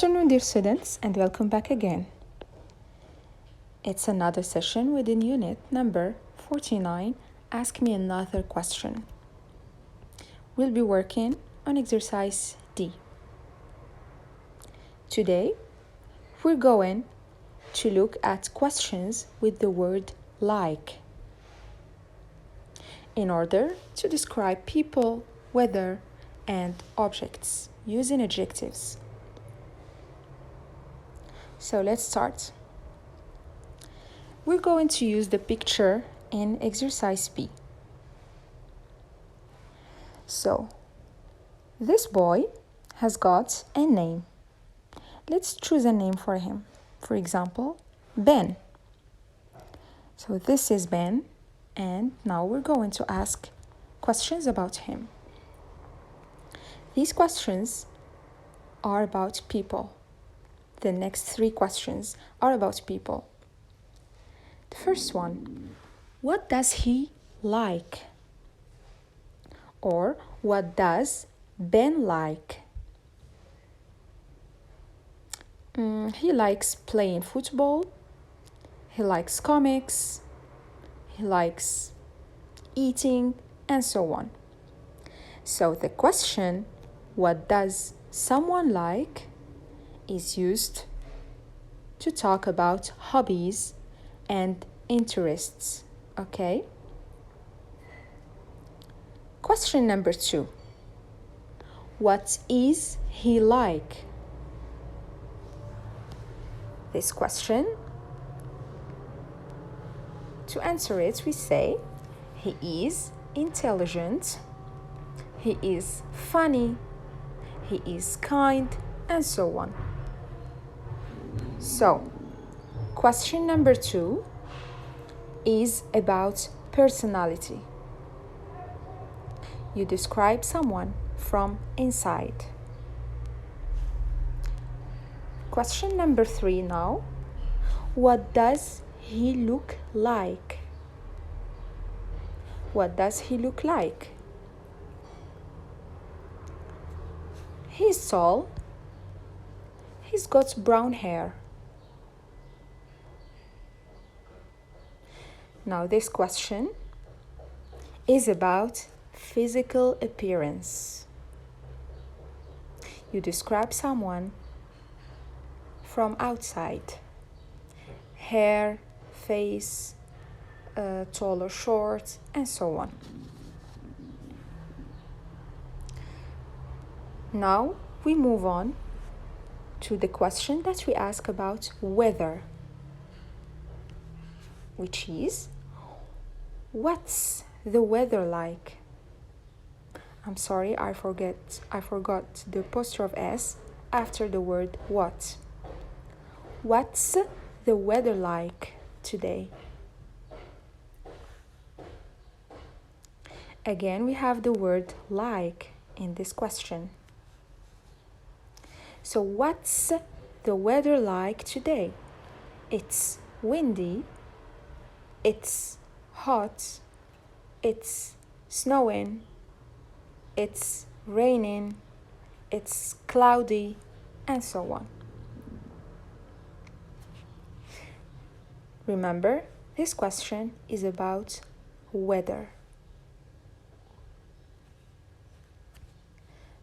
Good afternoon, dear students, and welcome back again. It's another session within unit number 49. Ask me another question. We'll be working on exercise D. Today, we're going to look at questions with the word like in order to describe people, weather, and objects using adjectives. So let's start. We're going to use the picture in exercise B. So, this boy has got a name. Let's choose a name for him. For example, Ben. So this is Ben, and now we're going to ask questions about him. These questions are about people. The next 3 questions are about people. The first one, what does he like? Or what does Ben like? He likes playing football. He likes comics. He likes eating, and so on. So the question, what does someone like, is used to talk about hobbies and interests, okay? Question number 2. What is he like? This question, to answer it, we say he is intelligent, he is funny, he is kind, and so on. So, question number 2 is about personality. You describe someone from inside. Question number 3 now. What does he look like? What does he look like? He's tall. He's got brown hair. Now this question is about physical appearance. You describe someone from outside. Hair, face, tall or short, and so on. Now we move on to the question that we ask about weather, which is, what's the weather like? I'm sorry, I forgot the apostrophe S after the word what. What's the weather like today? Again, we have the word like in this question. So what's the weather like today? It's windy, it's hot, it's snowing, it's raining, it's cloudy, and so on. Remember, this question is about weather.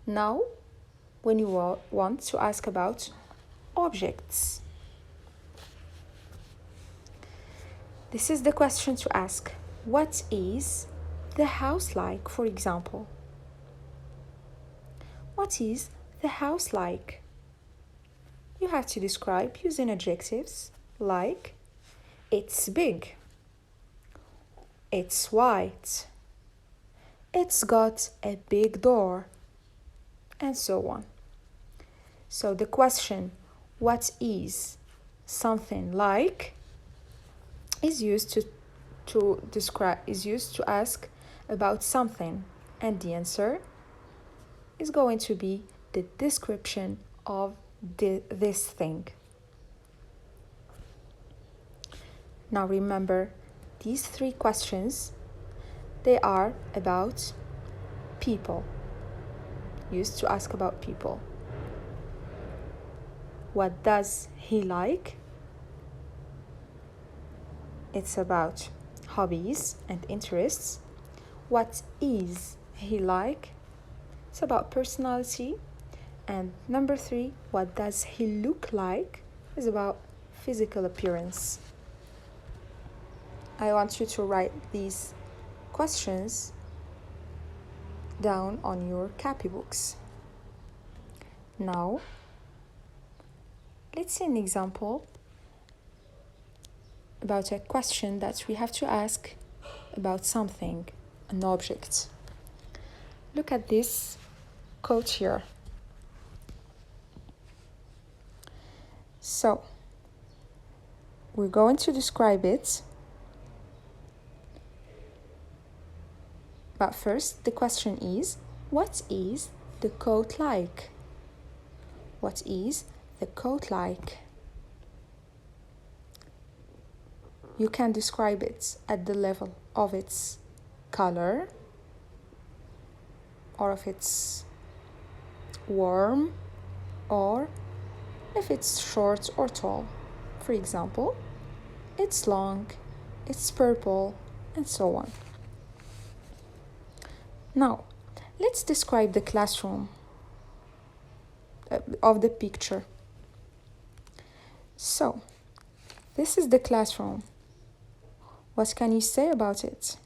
Now, when you want to ask about objects, this is the question to ask. What is the house like, for example? What is the house like? You have to describe using adjectives like it's big, it's white, it's got a big door, and so on. So the question, what is something like, is used to ask about something, and the answer is going to be the description of this thing. Now remember, these 3 questions, they are about people, used to ask about people. what does he like? It's about hobbies and interests. What is he like? It's about personality. And number 3, what does he look like? Is about physical appearance. I want you to write these questions down on your copybooks. Now, let's see an example about a question that we have to ask about something, an object. Look at this quote here. So, we're going to describe it. But first, the question is, what is the coat like? What is the coat like? You can describe it at the level of its color, or if it's warm, or if it's short or tall. For example, it's long, it's purple, and so on. Now, let's describe the classroom of the picture. So, this is the classroom. What can you say about it?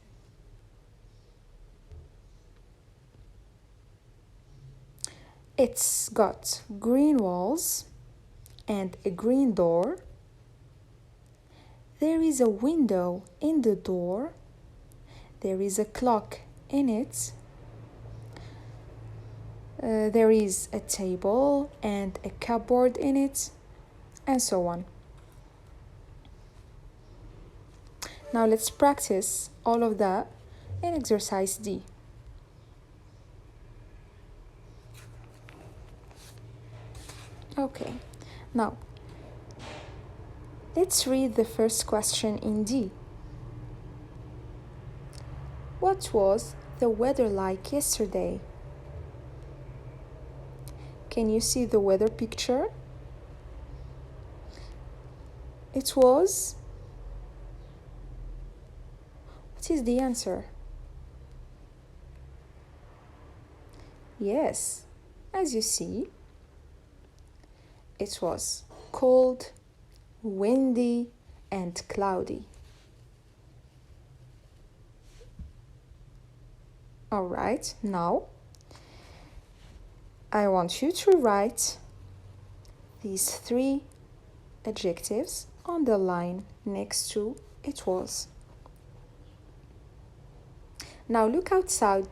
It's got green walls and a green door. There is a window in the door. There is a clock in it. There is a table and a cupboard in it, and so on. Now let's practice all of that in exercise D. Okay, now let's read the first question in D. What was the weather like yesterday? Can you see the weather picture? It was... What is the answer? Yes, as you see, it was cold, windy, and cloudy. All right, now I want you to write these 3 adjectives on the line next to it was. Now look outside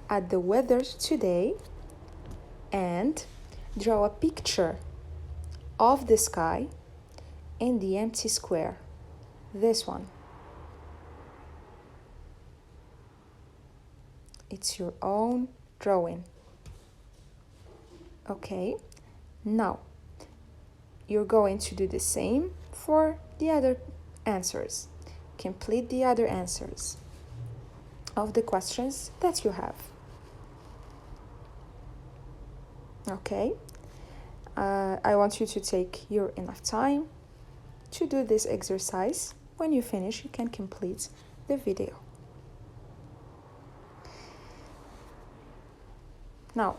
at the weather today and draw a picture of the sky in the empty square. This one. It's your own drawing. Okay, now you're going to do the same for the other answers. Complete the other answers of the questions that you have. Okay, I want you to take your enough time to do this exercise. When you finish, you can complete the video. Now,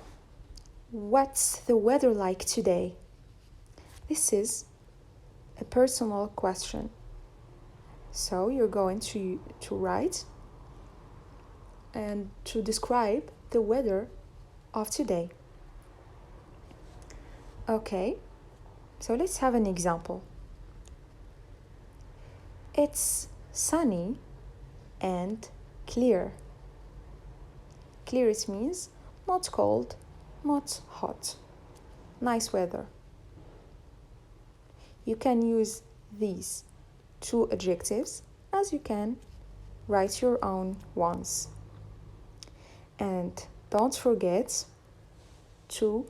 what's the weather like today? This is a personal question. So you're going to write and to describe the weather of today. Okay, so let's have an example. It's sunny and clear. Clear, it means not cold, not hot. Nice weather. You can use these 2 adjectives as you can write your own ones. And don't forget to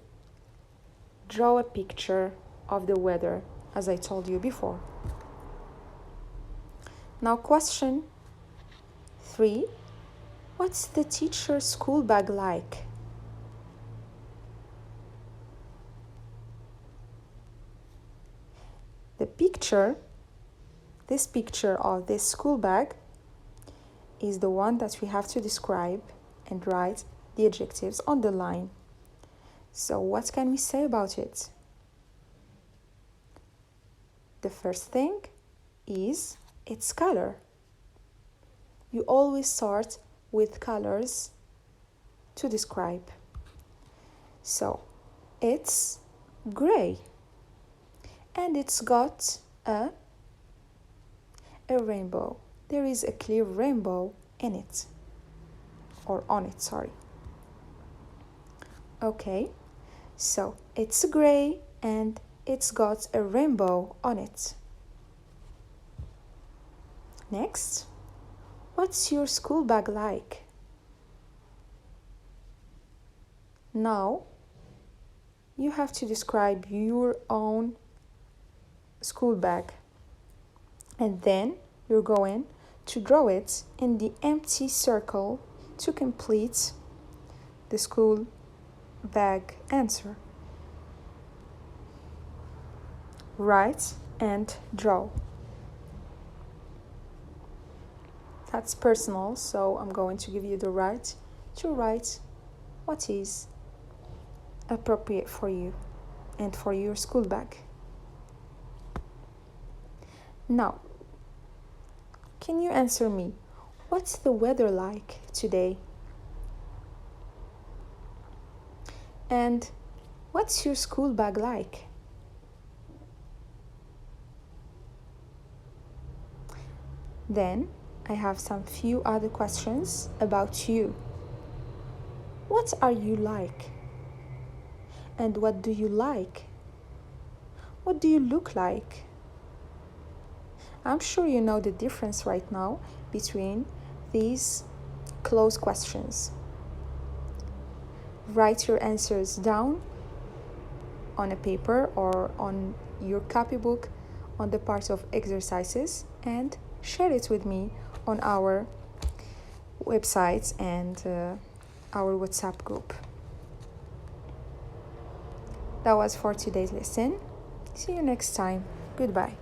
draw a picture of the weather as I told you before. Now question 3. What's the teacher's school bag like? The picture, this picture of this school bag is the one that we have to describe and write the adjectives on the line. So what can we say about it? The first thing is its color. You always start with colors to describe. So it's gray and it's got a rainbow. There is a clear rainbow in it, or on it, sorry. Okay, so it's gray and it's got a rainbow on it. Next, what's your school bag like? Now, you have to describe your own school bag. And then you're going to draw it in the empty circle to complete the school bag answer. Write and draw. That's personal, so I'm going to give you the right to write what is appropriate for you and for your school bag. Now, can you answer me? What's the weather like today? And what's your school bag like? Then I have some few other questions about you. What are you like? And what do you like? What do you look like? I'm sure you know the difference right now between these close questions. Write your answers down on a paper or on your copybook on the part of exercises and share it with me on our websites and our WhatsApp group. That was for today's lesson. See you next time. Goodbye.